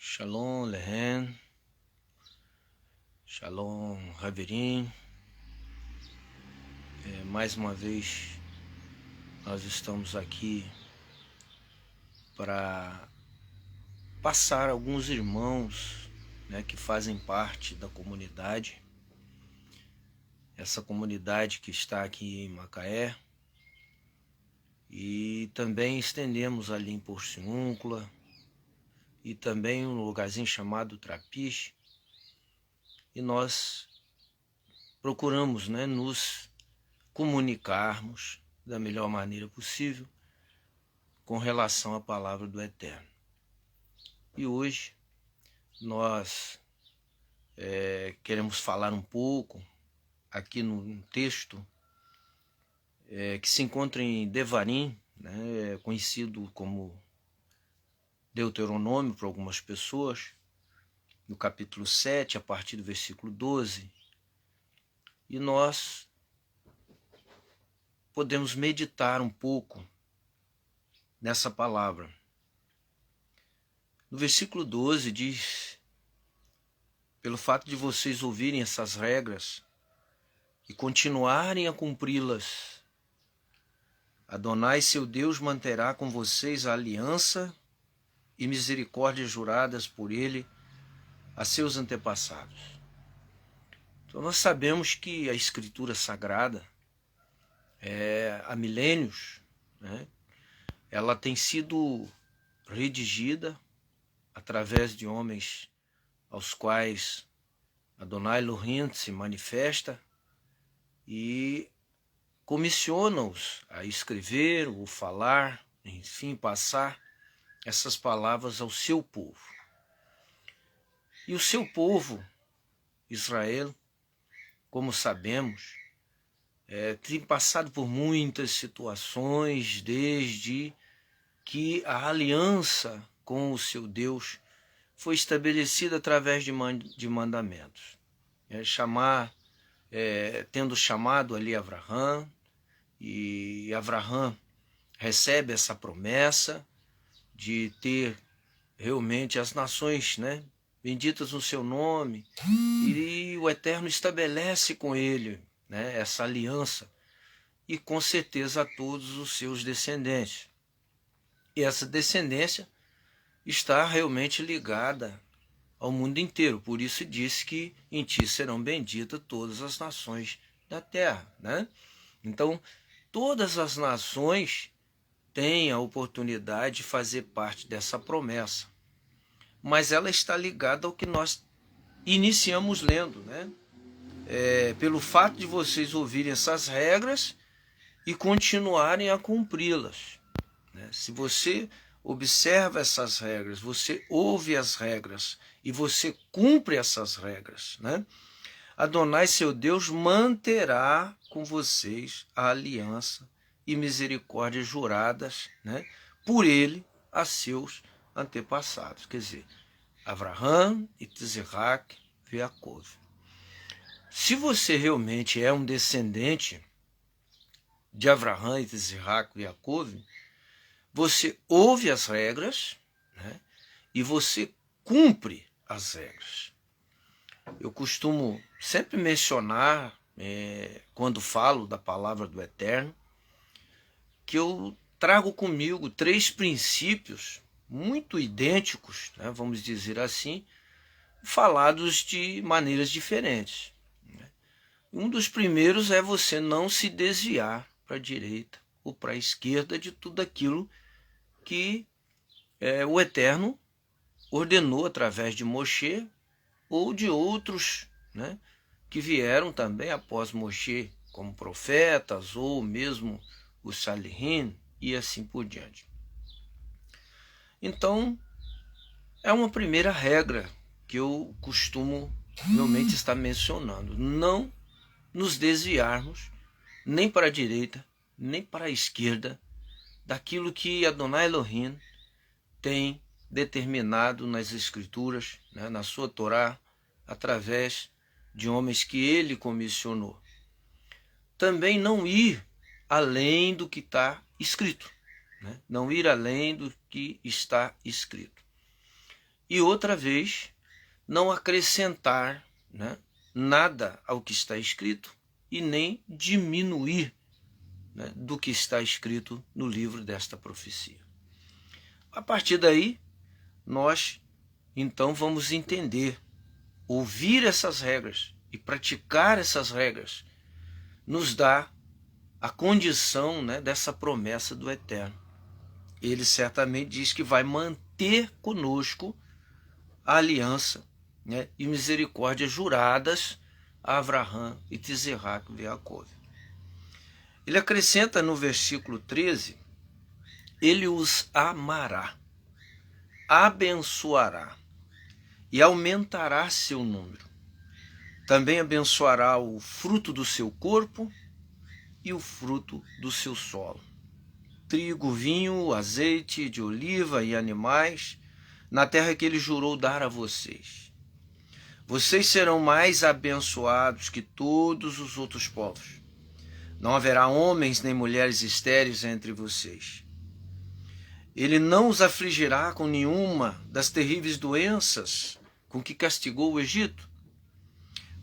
Shalom, Lehen. Shalom, Haverim. Mais uma vez, nós estamos aqui para passar alguns irmãos, que fazem parte da comunidade. Essa comunidade que está aqui em Macaé. E também estendemos ali em Porciúncula. E também um lugarzinho chamado Trapiche. E nós procuramos nos comunicarmos da melhor maneira possível com relação à palavra do Eterno. E hoje nós queremos falar um pouco aqui num texto que se encontra em Devarim, conhecido como Deuteronômio por algumas pessoas, no capítulo 7, a partir do versículo 12. E nós podemos meditar um pouco nessa palavra. No versículo 12 diz: pelo fato de vocês ouvirem essas regras e continuarem a cumpri-las, Adonai, seu Deus, manterá com vocês a aliança e misericórdia juradas por ele a seus antepassados. Então nós sabemos que a Escritura Sagrada, há milênios, ela tem sido redigida através de homens aos quais Adonai Elohim se manifesta e comissiona-os a escrever ou falar, enfim, passar essas palavras ao seu povo. E o seu povo, Israel, como sabemos, tem passado por muitas situações desde que a aliança com o seu Deus foi estabelecida através de mandamentos. Tendo chamado ali Avraham, e Avraham recebe essa promessa de ter realmente as nações benditas no seu nome, e o Eterno estabelece com ele essa aliança, e com certeza a todos os seus descendentes. E essa descendência está realmente ligada ao mundo inteiro. Por isso disse que em ti serão benditas todas as nações da terra. Então, todas as nações têm a oportunidade de fazer parte dessa promessa. Mas ela está ligada ao que nós iniciamos lendo. Pelo fato de vocês ouvirem essas regras e continuarem a cumpri-las. Se você observa essas regras, você ouve as regras e você cumpre essas regras, Adonai, seu Deus, manterá com vocês a aliança e misericórdia juradas por ele a seus antepassados. Quer dizer, Avraham, Isaac e Jacó. Se você realmente é um descendente de Avraham, Isaac e Jacó, você ouve as regras e você cumpre as regras. Eu costumo sempre mencionar, quando falo da palavra do Eterno, que eu trago comigo 3 princípios muito idênticos, vamos dizer assim, falados de maneiras diferentes. Um dos primeiros é você não se desviar para a direita ou para a esquerda de tudo aquilo que o Eterno ordenou através de Moshe ou de outros que vieram também após Moshe como profetas, ou mesmo os Salihim e assim por diante. Então, é uma primeira regra que eu costumo realmente estar mencionando: não nos desviarmos nem para a direita, nem para a esquerda daquilo que Adonai Elohim tem determinado nas Escrituras, na sua Torá, através de homens que ele comissionou. Também não ir além do que está escrito. Não ir além do que está escrito. e outra vez não acrescentar, né, nada ao que está escrito e nem diminuir, né, do que está escrito no livro desta profecia. A partir daí, nós então vamos entender, ouvir essas regras e praticar essas regras nos dá a condição, né, dessa promessa do Eterno. Ele certamente diz que vai manter conosco a aliança, né, e misericórdia juradas a Avraham e Tizerac e Jacob. Ele acrescenta no versículo 13, ele os amará, abençoará e aumentará seu número. Também abençoará o fruto do seu corpo e o fruto do seu solo. Trigo, vinho, azeite de oliva e animais, na terra que ele jurou dar a vocês. Vocês serão mais abençoados que todos os outros povos. Não haverá homens nem mulheres estéreis entre vocês. Ele não os afligirá com nenhuma das terríveis doenças com que castigou o Egito.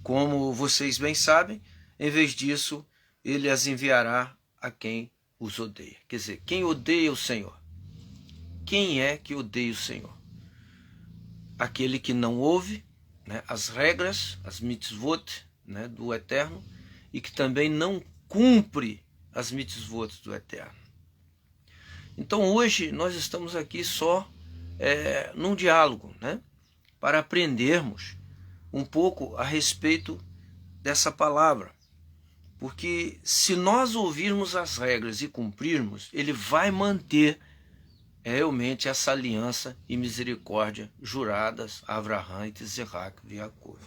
Como vocês bem sabem, em vez disso, ele as enviará a quem os odeia. Quer dizer, quem odeia o Senhor? Quem é que odeia o Senhor? Aquele que não ouve, né, as regras, as mitzvot, né, do Eterno, e que também não cumpre as mitzvot do Eterno. Então hoje nós estamos aqui só num diálogo, né, para aprendermos um pouco a respeito dessa palavra. Porque se nós ouvirmos as regras e cumprirmos, ele vai manter realmente essa aliança e misericórdia juradas a Avraham e Tizerac e Jacob.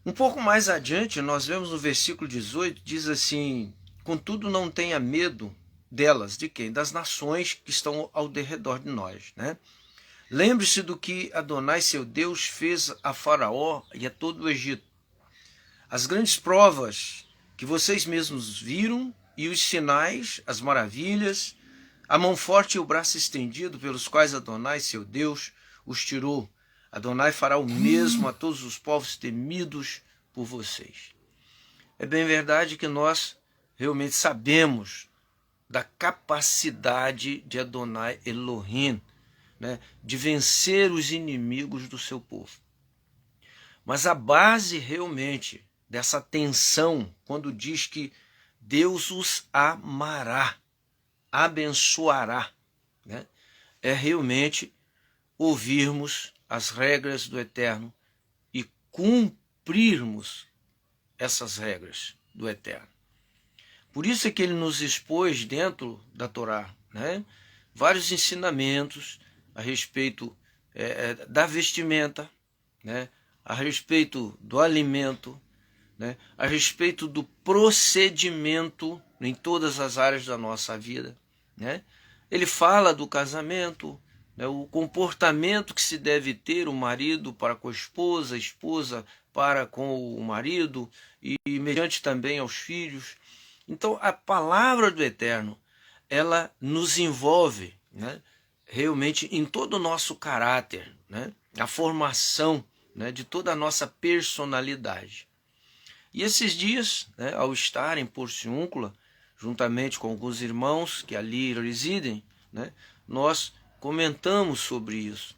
Um pouco mais adiante, nós vemos no versículo 18, diz assim: contudo não tenha medo delas, de quem? Das nações que estão ao derredor de nós, né? Lembre-se do que Adonai, seu Deus, fez a Faraó e a todo o Egito. As grandes provas que vocês mesmos viram e os sinais, as maravilhas, a mão forte e o braço estendido pelos quais Adonai, seu Deus, os tirou. Adonai fará o mesmo a todos os povos temidos por vocês. É bem verdade que nós realmente sabemos da capacidade de Adonai Elohim, né, de vencer os inimigos do seu povo. Mas a base realmente dessa tensão, quando diz que Deus os amará, abençoará, né, é realmente ouvirmos as regras do Eterno e cumprirmos essas regras do Eterno. Por isso é que ele nos expôs dentro da Torá, né, vários ensinamentos a respeito da vestimenta, né, a respeito do alimento, né, a respeito do procedimento em todas as áreas da nossa vida, né? Ele fala do casamento, né, o comportamento que se deve ter o marido para com a esposa para com o marido e mediante também aos filhos. Então a palavra do Eterno, ela nos envolve, né, realmente em todo o nosso caráter, né, a formação, né, de toda a nossa personalidade. E esses dias, né, ao estar em Porciúncula, juntamente com alguns irmãos que ali residem, né, nós comentamos sobre isso.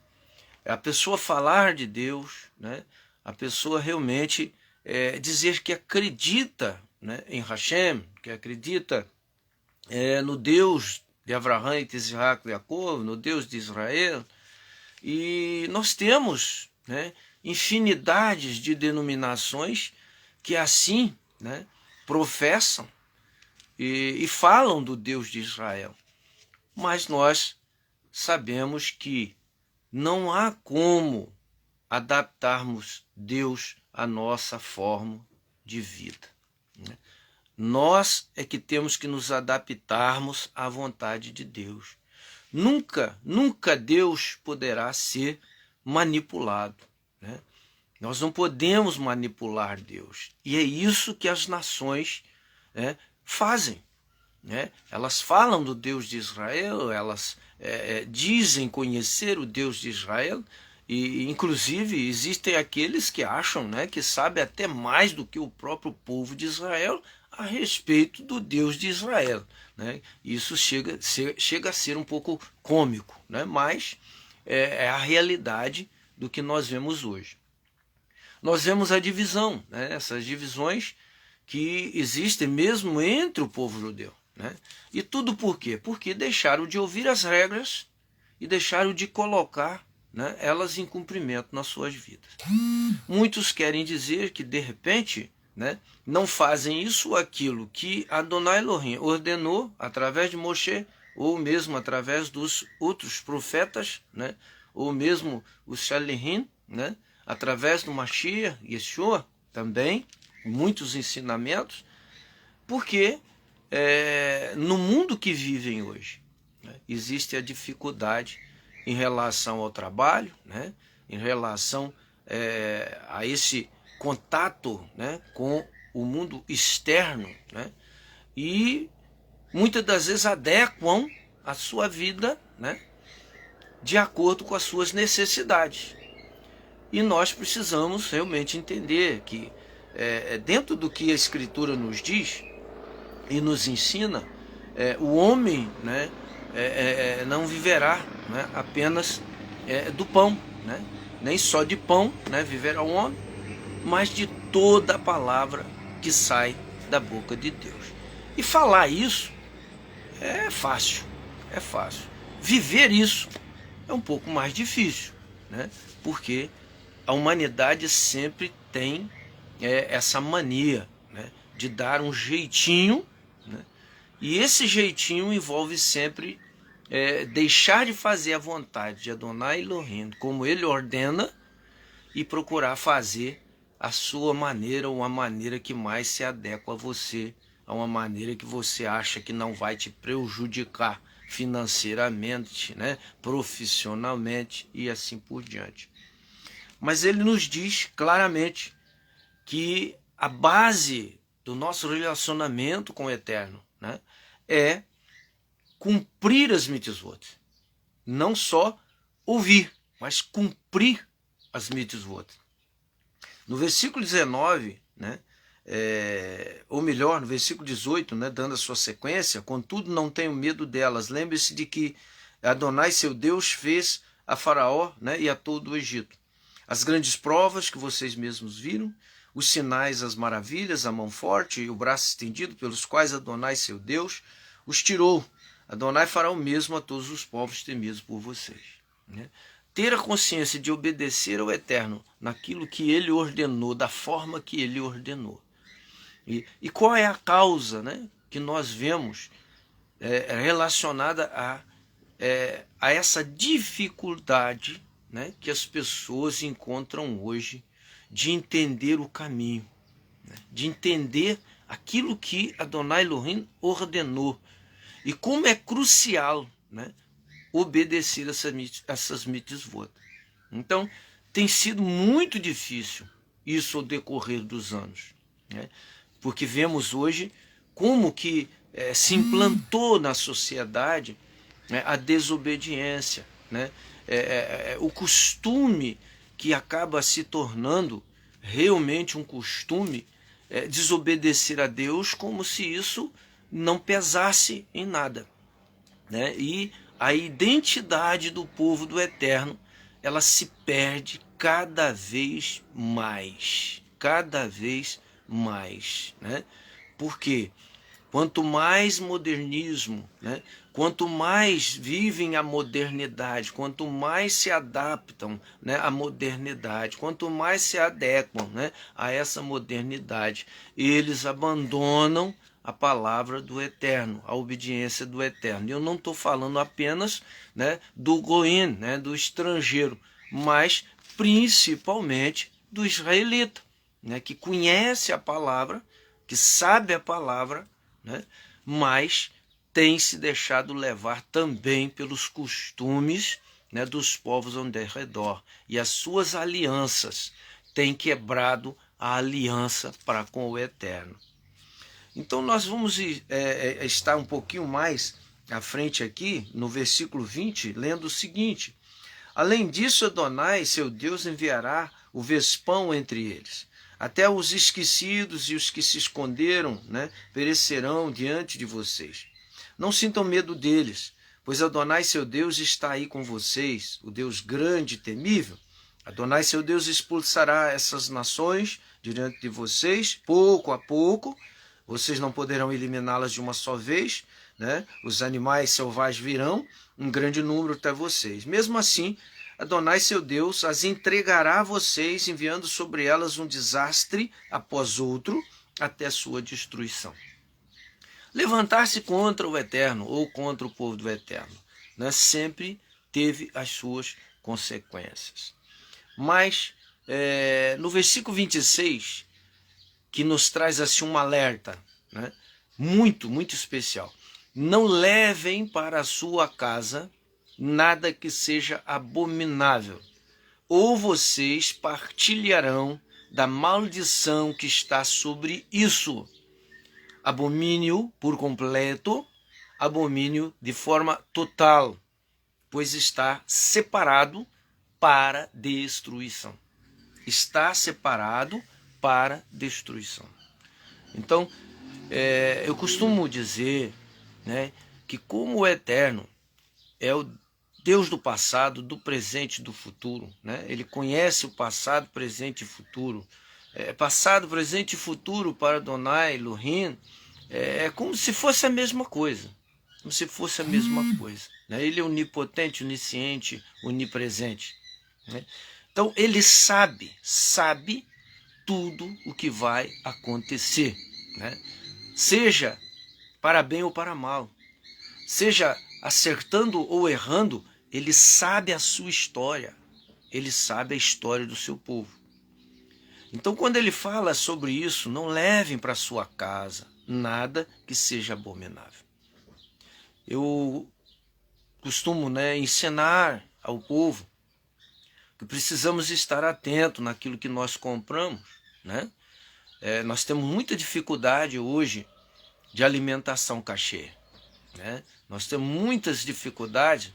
A pessoa falar de Deus, né, a pessoa realmente dizer que acredita, né, em Hashem, que acredita no Deus de Avraham e Tizerac e Jacob, no Deus de Israel. E nós temos, né, infinidades de denominações que assim, né, professam e falam do Deus de Israel. Mas nós sabemos que não há como adaptarmos Deus à nossa forma de vida, né? Nós é que temos que nos adaptarmos à vontade de Deus. Nunca Deus poderá ser manipulado, né? Nós não podemos manipular Deus. E é isso que as nações, né, fazem. né? Elas falam do Deus de Israel, elas dizem conhecer o Deus de Israel, e inclusive existem aqueles que acham, né, que sabem até mais do que o próprio povo de Israel a respeito do Deus de Israel, né? Isso chega a ser um pouco cômico, né? Mas é a realidade do que nós vemos hoje. Nós vemos a divisão, né? Essas divisões que existem mesmo entre o povo judeu, né? E tudo por quê? Porque deixaram de ouvir as regras e deixaram de colocar, né, elas em cumprimento nas suas vidas. Muitos querem dizer que, de repente, né, não fazem isso ou aquilo que Adonai Elohim ordenou através de Moshe, ou mesmo através dos outros profetas, né, ou mesmo os Shalihim, né, através do Mashiach, Yeshua, também, muitos ensinamentos, porque no mundo que vivem hoje, né, existe a dificuldade em relação ao trabalho, né, em relação a esse contato, né, com o mundo externo, né, e muitas das vezes adequam a sua vida, né, de acordo com as suas necessidades. E nós precisamos realmente entender que dentro do que a Escritura nos diz e nos ensina, o homem, né, não viverá, né, apenas do pão, né? Nem só de pão, né, viverá o homem, mas de toda a palavra que sai da boca de Deus. E falar isso é fácil, é fácil. Viver isso é um pouco mais difícil, né? Porque a humanidade sempre tem essa mania, né, de dar um jeitinho, né? E esse jeitinho envolve sempre deixar de fazer a vontade de Adonai Elohim, como ele ordena, e procurar fazer a sua maneira, ou uma maneira que mais se adequa a você, a uma maneira que você acha que não vai te prejudicar financeiramente, né, profissionalmente e assim por diante. Mas ele nos diz claramente que a base do nosso relacionamento com o Eterno, né, é cumprir as mitzvot. Não só ouvir, mas cumprir as mitzvot. No versículo 19, né, ou melhor, no versículo 18, né, dando a sua sequência, contudo não tenho medo delas. Lembre-se de que Adonai, seu Deus, fez a Faraó, né, e a todo o Egito. As grandes provas que vocês mesmos viram, os sinais, as maravilhas, a mão forte e o braço estendido, pelos quais Adonai, seu Deus, os tirou. Adonai fará o mesmo a todos os povos temidos por vocês, né? Ter a consciência de obedecer ao Eterno naquilo que ele ordenou, da forma que ele ordenou. E qual é a causa, né, que nós vemos relacionada a essa dificuldade, né, que as pessoas encontram hoje de entender o caminho, né, de entender aquilo que Adonai Elohim ordenou. E como é crucial, né, obedecer essas mitzvot. Então, tem sido muito difícil isso ao decorrer dos anos, né? Porque vemos hoje como que se implantou na sociedade, né, a desobediência, né? O costume que acaba se tornando realmente um costume, desobedecer a Deus como se isso não pesasse em nada, né? E a identidade do povo do Eterno, ela se perde cada vez mais, né? Porque quanto mais modernismo, né, quanto mais vivem a modernidade, quanto mais se adaptam, né, à modernidade, quanto mais se adequam, né, a essa modernidade, eles abandonam a palavra do Eterno, a obediência do Eterno. Eu não estou falando apenas, né, do goim, né, do estrangeiro, mas principalmente do israelita, né, que conhece a palavra, que sabe a palavra, né, mas tem se deixado levar também pelos costumes, né, dos povos ao redor. E as suas alianças têm quebrado a aliança para com o Eterno. Então nós vamos estar um pouquinho mais à frente aqui, no versículo 20, lendo o seguinte: além disso, Adonai, seu Deus, enviará o vespão entre eles. Até os esquecidos e os que se esconderam, perecerão diante de vocês. Não sintam medo deles, pois Adonai, seu Deus, está aí com vocês, o Deus grande e temível. Adonai, seu Deus, expulsará essas nações diante de vocês, pouco a pouco. Vocês não poderão eliminá-las de uma só vez, Os animais selvagens virão, um grande número até vocês. Mesmo assim, Adonai, seu Deus, as entregará a vocês, enviando sobre elas um desastre após outro, até sua destruição. Levantar-se contra o Eterno ou contra o povo do Eterno, sempre teve as suas consequências. Mas, no versículo 26, que nos traz assim um alerta, muito, muito especial. Não levem para a sua casa nada que seja abominável, ou vocês partilharão da maldição que está sobre isso. Abomínio por completo, abomínio de forma total, pois está separado para destruição. Está separado para destruição. Então, eu costumo dizer, que como o Eterno é o Deus do passado, do presente e do futuro, Ele conhece o passado, presente e futuro. Passado, presente e futuro para Adonai, Elohim, é como se fosse a mesma coisa. Como se fosse a mesma coisa. Ele é onipotente, onisciente, onipresente. Então, ele sabe tudo o que vai acontecer. Seja para bem ou para mal. Seja acertando ou errando, ele sabe a sua história. Ele sabe a história do seu povo. Então, quando ele fala sobre isso, não levem para sua casa nada que seja abominável. Eu costumo ensinar ao povo que precisamos estar atento naquilo que nós compramos. Nós temos muita dificuldade hoje de alimentação cachê. Nós temos muitas dificuldades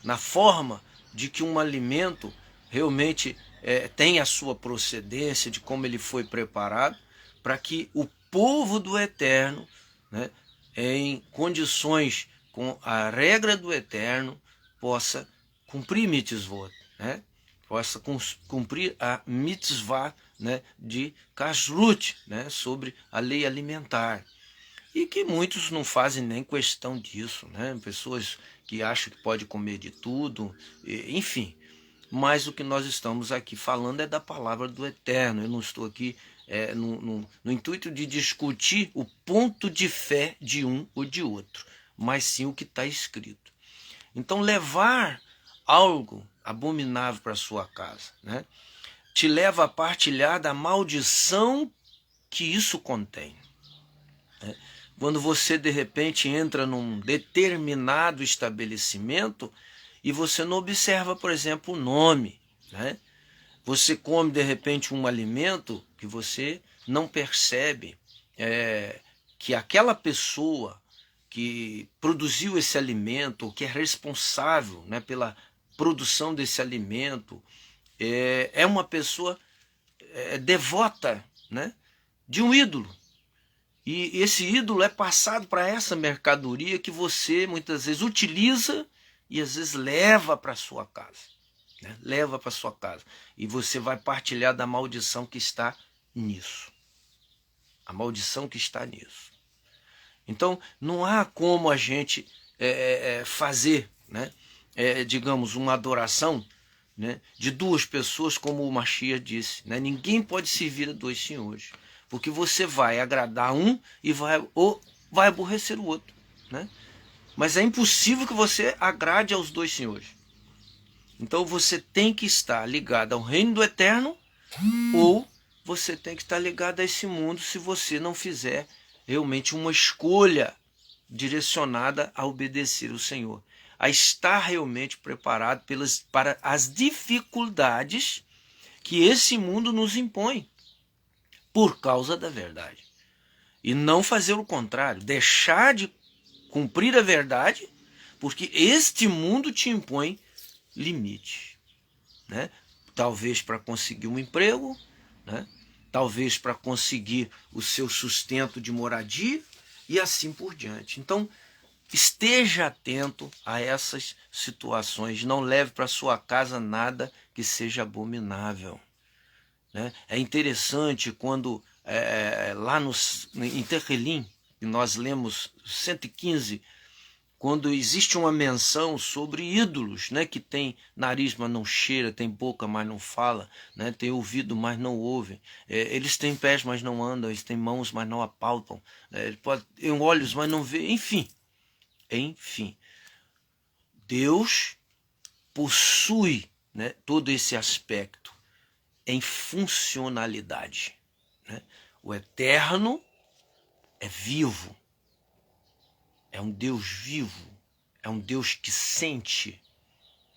na forma de que um alimento realmente tem a sua procedência, de como ele foi preparado, para que o povo do Eterno, em condições com a regra do Eterno, possa cumprir mitzvot, possa cumprir a mitzvah de kashrut, sobre a lei alimentar. E que muitos não fazem nem questão disso, Pessoas que acham que pode comer de tudo, enfim. Mas o que nós estamos aqui falando é da palavra do Eterno. Eu não estou aqui no intuito de discutir o ponto de fé de um ou de outro, mas sim o que está escrito. Então, levar algo abominável para sua casa, te leva a partilhar da maldição que isso contém. Quando você de repente entra num determinado estabelecimento e você não observa, por exemplo, o nome, Você come de repente um alimento que você não percebe que aquela pessoa que produziu esse alimento, que é responsável pela produção desse alimento, é uma pessoa devota de um ídolo. E esse ídolo é passado para essa mercadoria que você muitas vezes utiliza e às vezes leva para sua casa. Leva para sua casa. E você vai partilhar da maldição que está nisso. A maldição que está nisso. Então, não há como a gente fazer, digamos, uma adoração de duas pessoas, como o Mashiach disse. Ninguém pode servir a dois senhores. Porque você vai agradar um e vai aborrecer o outro. Mas é impossível que você agrade aos dois senhores. Então você tem que estar ligado ao reino do Eterno ou você tem que estar ligado a esse mundo se você não fizer realmente uma escolha direcionada a obedecer o Senhor. A estar realmente preparado para as dificuldades que esse mundo nos impõe por causa da verdade. e não fazer o contrário, deixar de cumprir a verdade, porque este mundo te impõe limite, né? Talvez para conseguir um emprego, né? Talvez para conseguir o seu sustento de moradia e assim por diante. Então, esteja atento a essas situações, não leve para sua casa nada que seja abominável, né? É interessante quando lá em Terrelim, que nós lemos 115, quando existe uma menção sobre ídolos, né, que tem nariz, mas não cheira, tem boca, mas não fala, né, tem ouvido, mas não ouve, eles têm pés, mas não andam, eles têm mãos, mas não apalpam, eles têm olhos, mas não vê, enfim, Deus possui, né, todo esse aspecto em funcionalidade, né? O eterno é vivo, é um Deus vivo, é um Deus que sente,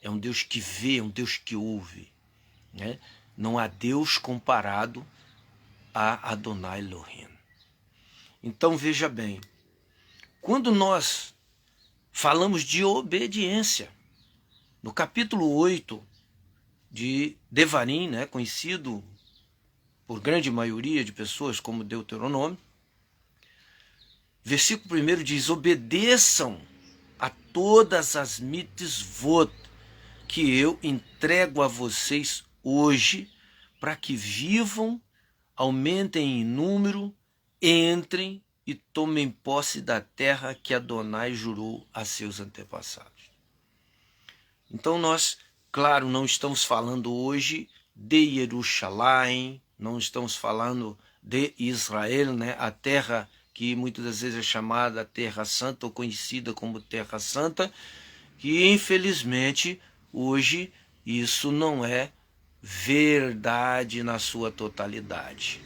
é um Deus que vê, é um Deus que ouve, né? Não há Deus comparado a Adonai Elohim. Então veja bem, quando nós falamos de obediência, no capítulo 8 de Devarim, né, conhecido por grande maioria de pessoas como Deuteronômio, versículo 1 diz: obedeçam a todas as mitzvot que eu entrego a vocês hoje, para que vivam, aumentem em número, entrem e tomem posse da terra que Adonai jurou a seus antepassados. Então nós, claro, não estamos falando hoje de Jerusalém, não estamos falando de Israel, né? A terra que muitas das vezes é chamada Terra Santa ou conhecida como Terra Santa, que infelizmente hoje isso não é verdade na sua totalidade.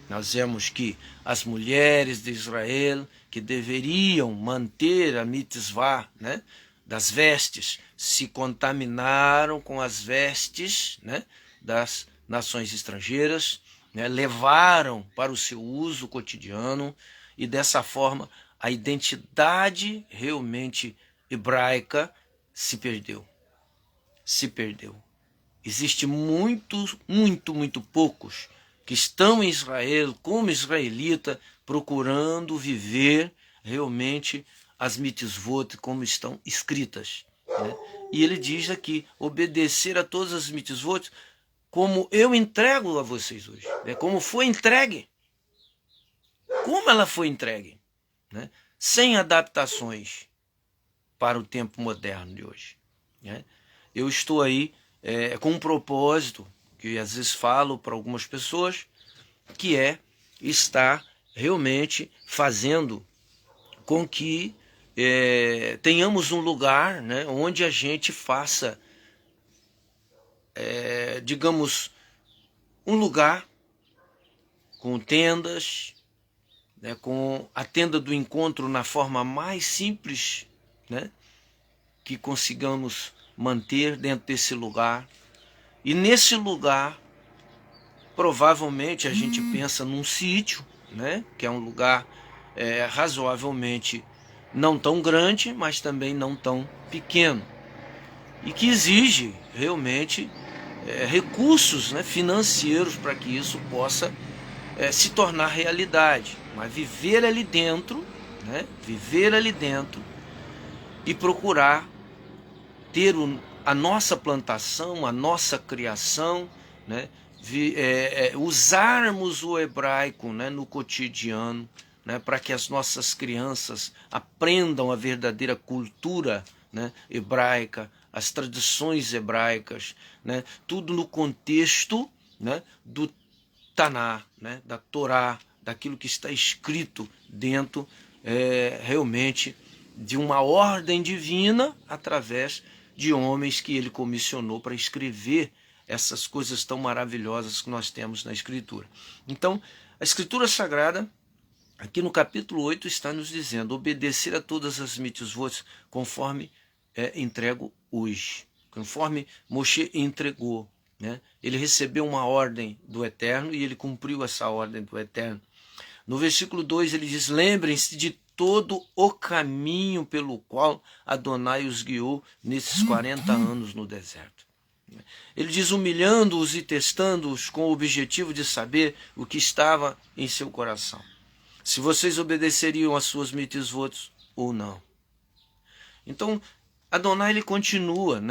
Nós vemos que as mulheres de Israel, que deveriam manter a mitzvah, né, das vestes, se contaminaram com as vestes, né, das nações estrangeiras, né, levaram para o seu uso cotidiano, e dessa forma a identidade realmente hebraica se perdeu. Se perdeu. Existe muito poucos que estão em Israel como israelita, procurando viver realmente as mitzvot como estão escritas, né? E ele diz aqui, obedecer a todas as mitzvot como eu entrego a vocês hoje, né? Como foi entregue, como ela foi entregue, né? Sem adaptações para o tempo moderno de hoje, né? Eu estou aí com um propósito que às vezes falo para algumas pessoas, que é estar realmente fazendo com que tenhamos um lugar, né, onde a gente faça, digamos, um lugar com tendas, né, com a tenda do encontro na forma mais simples, né, que consigamos manter dentro desse lugar. E nesse lugar, provavelmente a gente pensa num sítio, né, que é um lugar razoavelmente não tão grande, mas também não tão pequeno, e que exige realmente recursos, né, financeiros para que isso possa se tornar realidade. Mas viver ali dentro, né, viver ali dentro e procurar ter a nossa plantação, a nossa criação, né, usarmos o hebraico, né, no cotidiano, né, para que as nossas crianças aprendam a verdadeira cultura, né, hebraica, as tradições hebraicas, né, tudo no contexto, né, do Taná, né, da Torá, daquilo que está escrito dentro realmente de uma ordem divina através de homens que ele comissionou para escrever essas coisas tão maravilhosas que nós temos na Escritura. Então, a Escritura Sagrada, aqui no capítulo 8, está nos dizendo: obedecer a todas as mitzvot conforme entrego hoje, conforme Moshe entregou, né? Ele recebeu uma ordem do Eterno e ele cumpriu essa ordem do Eterno. No versículo 2 ele diz: lembrem-se de todo o caminho pelo qual Adonai os guiou nesses 40 anos no deserto. Ele diz: humilhando-os e testando-os com o objetivo de saber o que estava em seu coração. Se vocês obedeceriam às suas mitzvot ou não. Então, Adonai ele continua,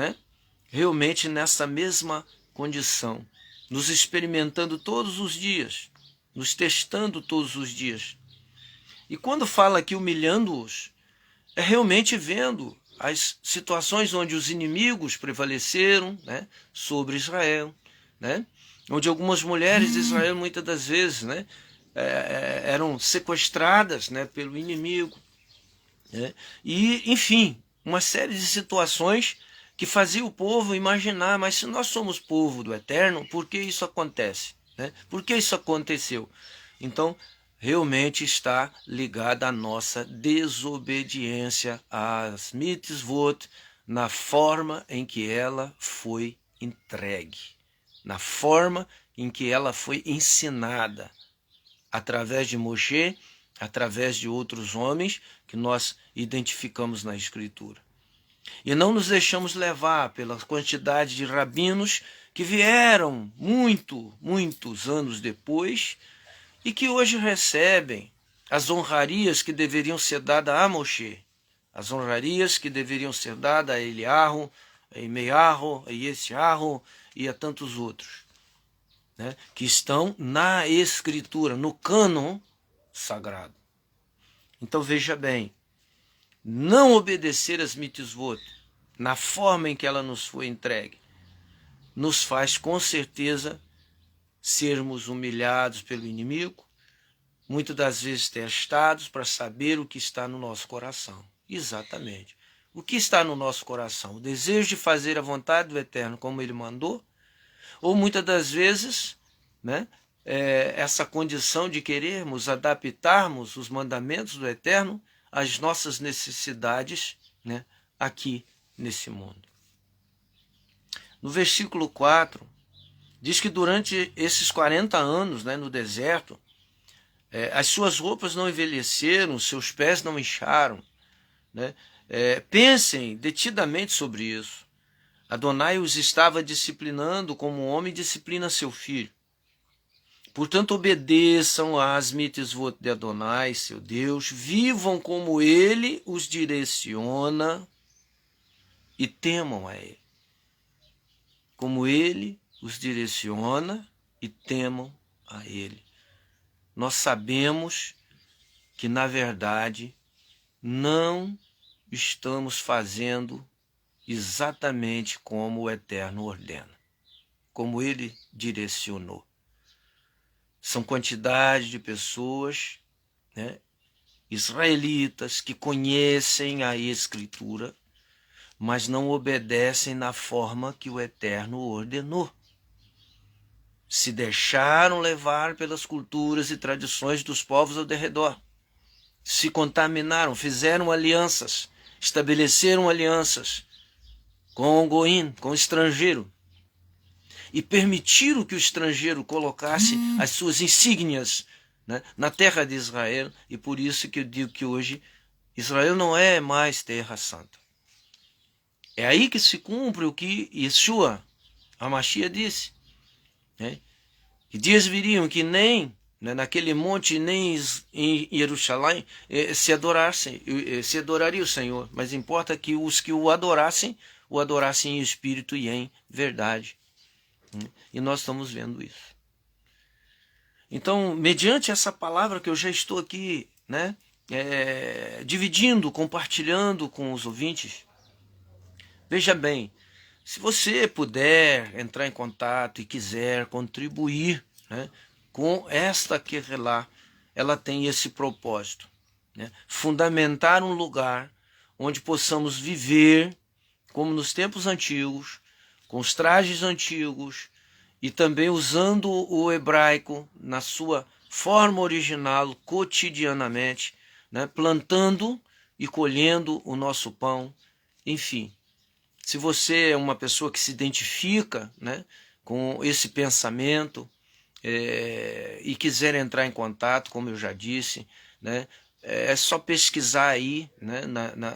realmente nessa mesma condição, nos experimentando todos os dias, nos testando todos os dias. E quando fala aqui humilhando-os, é realmente vendo as situações onde os inimigos prevaleceram, sobre Israel, onde algumas mulheres de Israel muitas das vezes eram sequestradas pelo inimigo, e enfim, uma série de situações que fazia o povo imaginar: mas se nós somos povo do Eterno, por que isso acontece? Por que isso aconteceu? Então, realmente está ligada à nossa desobediência às mitzvot, na forma em que ela foi entregue, na forma em que ela foi ensinada, através de Moshe, através de outros homens que nós identificamos na Escritura. E não nos levar pela quantidade de rabinos que vieram muitos anos depois e que hoje recebem as honrarias que deveriam ser dadas a Moshe, as honrarias que deveriam ser dadas a Eliarro, a Imeiarro, a Yesiarro e a tantos outros, que estão na Escritura, no cânon sagrado. Então veja bem, não obedecer às mitzvot na forma em que ela nos foi entregue nos faz com certeza sermos humilhados pelo inimigo, muitas das vezes testados para saber o que está no nosso coração. Exatamente. O que está no nosso coração? O desejo de fazer a vontade do Eterno como Ele mandou? Ou muitas das vezes, essa condição de querermos adaptarmos os mandamentos do Eterno às nossas necessidades aqui nesse mundo. No versículo 4, diz que durante esses 40 anos no deserto, as suas roupas não envelheceram, seus pés não incharam. Pensem detidamente sobre isso. Adonai os estava disciplinando como um homem disciplina seu filho. Portanto, obedeçam às mitzvot de Adonai, seu Deus, vivam como Ele os direciona e temam a Ele. Como Ele os direciona e temam a Ele. Nós sabemos que, na verdade, não estamos fazendo exatamente como o Eterno ordena, como Ele direcionou. São quantidade de pessoas, israelitas, que conhecem a Escritura, mas não obedecem na forma que o Eterno ordenou. Se deixaram levar pelas culturas e tradições dos povos ao derredor. Se contaminaram, fizeram alianças, estabeleceram alianças com o goim, com o estrangeiro, e permitiram que o estrangeiro colocasse as suas insígnias na terra de Israel, e por isso que eu digo que hoje Israel não é mais terra santa. É aí que se cumpre o que Yeshua, a Mashiach, disse. Que dias viriam que nem naquele monte, nem em Jerusalém se adoraria o Senhor, mas importa que os que o adorassem em espírito e em verdade. E nós estamos vendo isso. Então, mediante essa palavra que eu já estou aqui dividindo, compartilhando com os ouvintes, veja bem, se você puder entrar em contato e quiser contribuir com esta Querelá, ela tem esse propósito, fundamentar um lugar onde possamos viver como nos tempos antigos, com os trajes antigos e também usando o hebraico na sua forma original cotidianamente, plantando e colhendo o nosso pão, enfim. Se você é uma pessoa que se identifica com esse pensamento, e quiser entrar em contato, como eu já disse, né, é só pesquisar aí, né,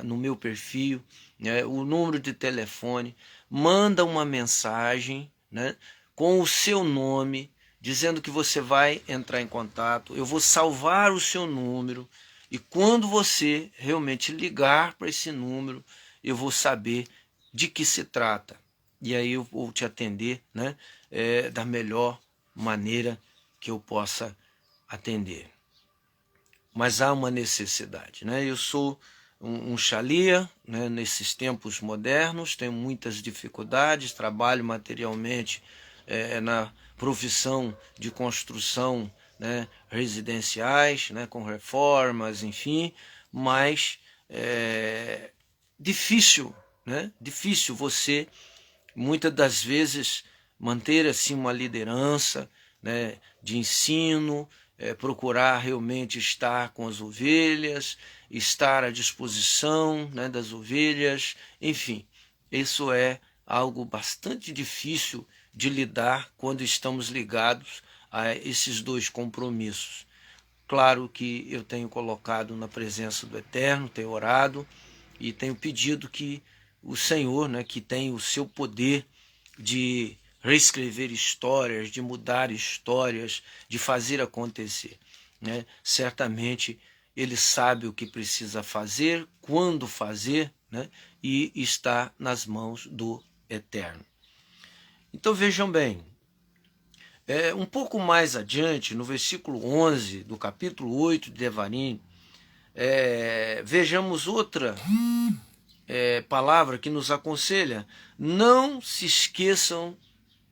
no meu perfil, né, o número de telefone, manda uma mensagem, né, com o seu nome, dizendo que você vai entrar em contato. Eu vou salvar o seu número e quando você realmente ligar para esse número, eu vou saber de que se trata. E aí eu vou te atender, né, da melhor maneira que eu possa atender. Mas há uma necessidade, né? Eu sou um xalia, né, nesses tempos modernos, tenho muitas dificuldades, trabalho materialmente na profissão de construção, né, residenciais, né, com reformas, enfim, mas difícil, né? Difícil você, muitas das vezes, manter assim uma liderança, né, de ensino, procurar realmente estar com as ovelhas, estar à disposição, né, das ovelhas, enfim, isso é algo bastante difícil de lidar quando estamos ligados a esses dois compromissos. Claro que eu tenho colocado na presença do Eterno, tenho orado e tenho pedido que o Senhor, né, que tem o seu poder de reescrever histórias, de mudar histórias, de fazer acontecer, né? Certamente ele sabe o que precisa fazer, quando fazer, né? E está nas mãos do Eterno. Então vejam bem, um pouco mais adiante, no versículo 11 do capítulo 8 de Devarim, vejamos outra palavra que nos aconselha: não se esqueçam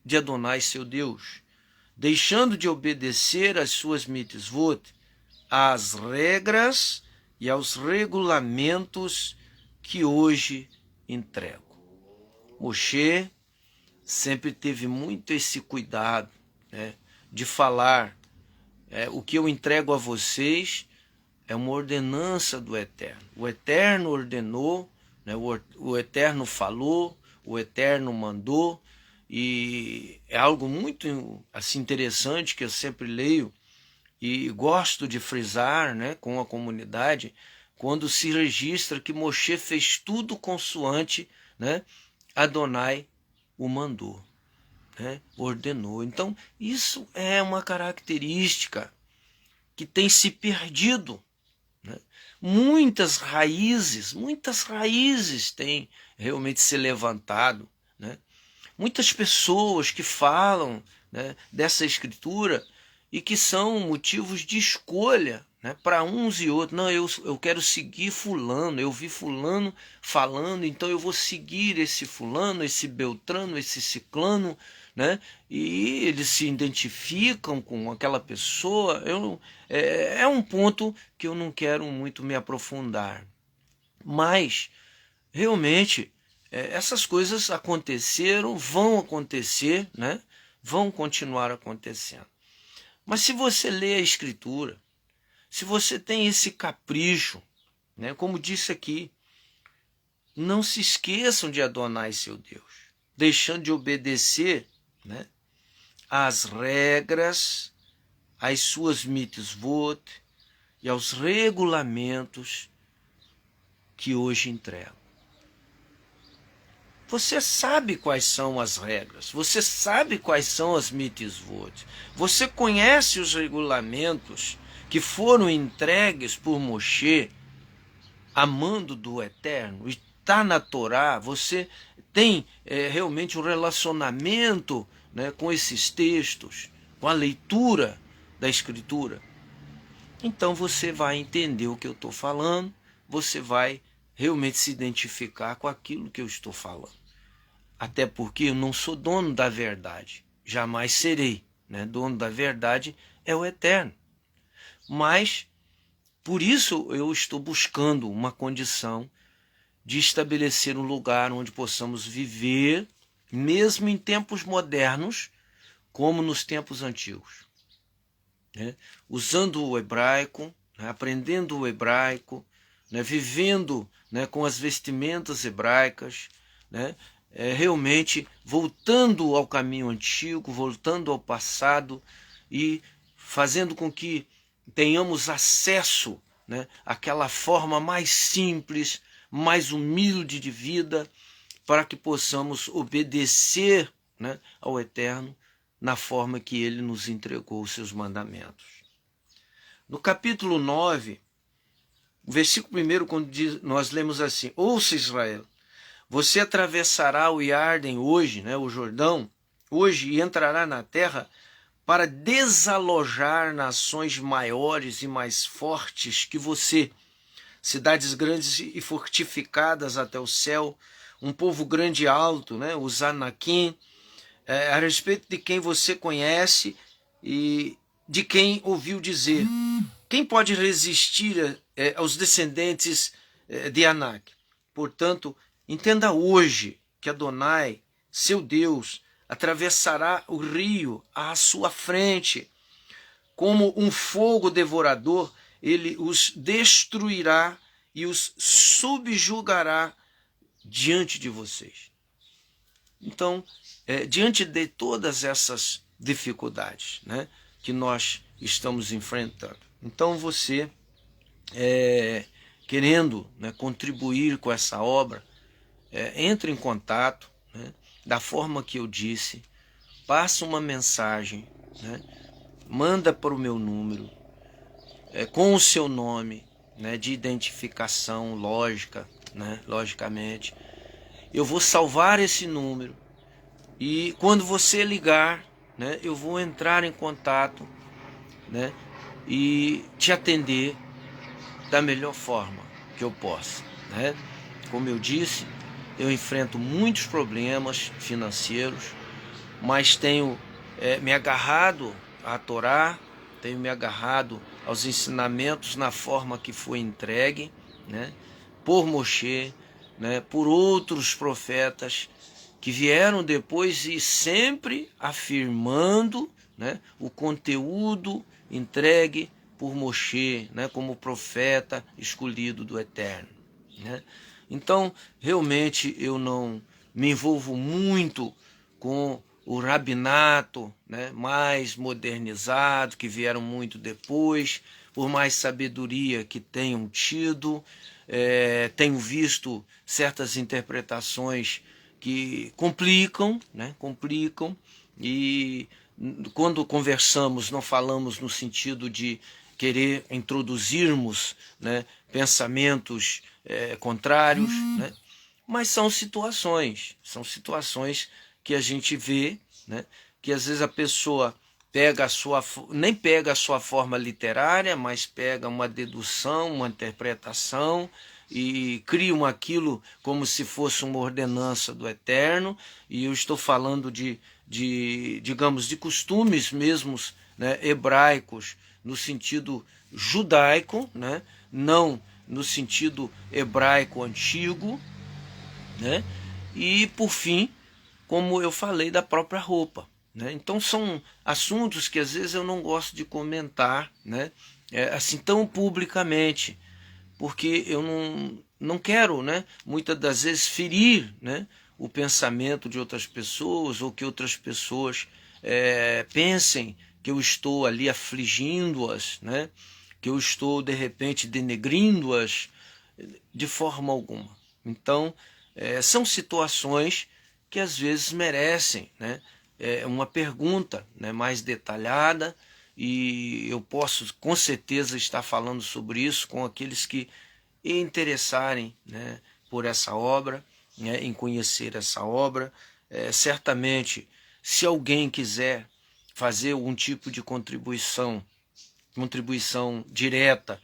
de Adonai seu Deus, deixando de obedecer às suas mitzvot, às regras e aos regulamentos que hoje entrego. Moshe sempre teve muito esse cuidado, né, de falar, o que eu entrego a vocês é uma ordenança do Eterno. O Eterno ordenou, né, o Eterno falou, o Eterno mandou, e é algo muito assim interessante que eu sempre leio e gosto de frisar, né, com a comunidade, quando se registra que Moshe fez tudo consoante, né, Adonai o mandou, né, ordenou. Então isso é uma característica que tem se perdido, né? Muitas raízes têm realmente se levantado, né? Muitas pessoas que falam, né, dessa escritura e que são motivos de escolha, né, para uns e outros. Não, eu quero seguir fulano, eu vi fulano falando, então eu vou seguir esse fulano, esse beltrano, esse ciclano, né? E eles se identificam com aquela pessoa. É um ponto que eu não quero muito me aprofundar. Mas, realmente, essas coisas aconteceram, vão acontecer, né? Vão continuar acontecendo. Mas se você lê a Escritura, se você tem esse capricho, né, como disse aqui, não se esqueçam de Adonai seu Deus, deixando de obedecer, né, às regras, às suas mitzvot e aos regulamentos que hoje entrego. Você sabe quais são as regras, você sabe quais são as mitzvot, você conhece os regulamentos que foram entregues por Moshe a mando do Eterno, está na Torá, você tem realmente um relacionamento, né, com esses textos, com a leitura da Escritura. Então você vai entender o que eu estou falando, você vai realmente se identificar com aquilo que eu estou falando. Até porque eu não sou dono da verdade, jamais serei, né? Dono da verdade é o Eterno. Mas, por isso eu estou buscando uma condição de estabelecer um lugar onde possamos viver, mesmo em tempos modernos, como nos tempos antigos, né? Usando o hebraico, né? Aprendendo o hebraico, né? Vivendo, né, com as vestimentas hebraicas, né? Realmente voltando ao caminho antigo, voltando ao passado e fazendo com que tenhamos acesso, né, àquela forma mais simples, mais humilde de vida, para que possamos obedecer, né, ao Eterno na forma que Ele nos entregou os seus mandamentos. No capítulo 9, o versículo 1, quando nós lemos assim: ouça, Israel, você atravessará o Iarden hoje, né, o Jordão, hoje, e entrará na terra para desalojar nações maiores e mais fortes que você, cidades grandes e fortificadas até o céu, um povo grande e alto, né, os Anakim, a respeito de quem você conhece e de quem ouviu dizer. Quem pode resistir aos descendentes de Anak? Portanto, entenda hoje que Adonai, seu Deus, atravessará o rio à sua frente. Como um fogo devorador, ele os destruirá e os subjugará diante de vocês. Então, diante de todas essas dificuldades, né, que nós estamos enfrentando, então você, querendo, né, contribuir com essa obra, entre em contato, né, da forma que eu disse, passa uma mensagem, né, manda para o meu número, com o seu nome, né, de identificação lógica, né, logicamente. Eu vou salvar esse número e quando você ligar, né, eu vou entrar em contato, né, e te atender da melhor forma que eu possa, né? Como eu disse, eu enfrento muitos problemas financeiros, mas tenho me agarrado à Torá, tenho me agarrado aos ensinamentos na forma que foi entregue, né, por Moshe, né, por outros profetas que vieram depois e sempre afirmando, né, o conteúdo entregue por Moshe, né, como profeta escolhido do Eterno, né? Então, realmente eu não me envolvo muito com o rabinato, né, mais modernizado, que vieram muito depois, por mais sabedoria que tenham tido. Tenho visto certas interpretações que complicam, né, complicam, e quando conversamos não falamos no sentido de querer introduzirmos, né, pensamentos contrários, né, mas são situações que a gente vê, né, que às vezes a pessoa nem pega a sua forma literária, mas pega uma dedução, uma interpretação e criam aquilo como se fosse uma ordenança do Eterno. E eu estou falando digamos, de costumes mesmos, né, hebraicos, no sentido judaico, né, não no sentido hebraico antigo, né? E por fim, como eu falei, da própria roupa, né? Então são assuntos que às vezes eu não gosto de comentar, né, assim tão publicamente, porque eu não quero, né, muitas das vezes ferir, né, o pensamento de outras pessoas, ou que outras pessoas pensem que eu estou ali afligindo-as, né, que eu estou de repente denegrindo-as, de forma alguma. Então são situações que às vezes merecem, né, uma pergunta, né, mais detalhada, e eu posso com certeza estar falando sobre isso com aqueles que interessarem, né, por essa obra, né, em conhecer essa obra. Certamente, se alguém quiser fazer algum tipo de contribuição direta,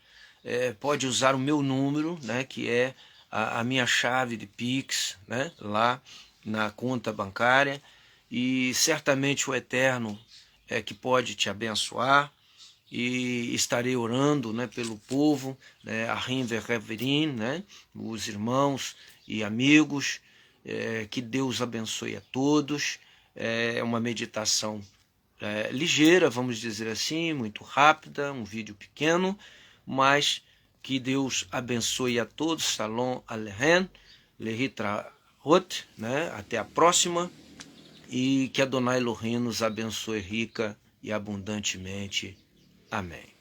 pode usar o meu número, né, que é a minha chave de Pix, né, lá na conta bancária, e certamente o Eterno que pode te abençoar, e estarei orando, né, pelo povo, né, Ahim Ve'Reverim, né, os irmãos e amigos, que Deus abençoe a todos. É uma meditação ligeira, vamos dizer assim, muito rápida, um vídeo pequeno, mas que Deus abençoe a todos. Shalom Aleichem, Lehitraot, né? Até a próxima, e que Adonai Elohim nos abençoe rica e abundantemente. Amém.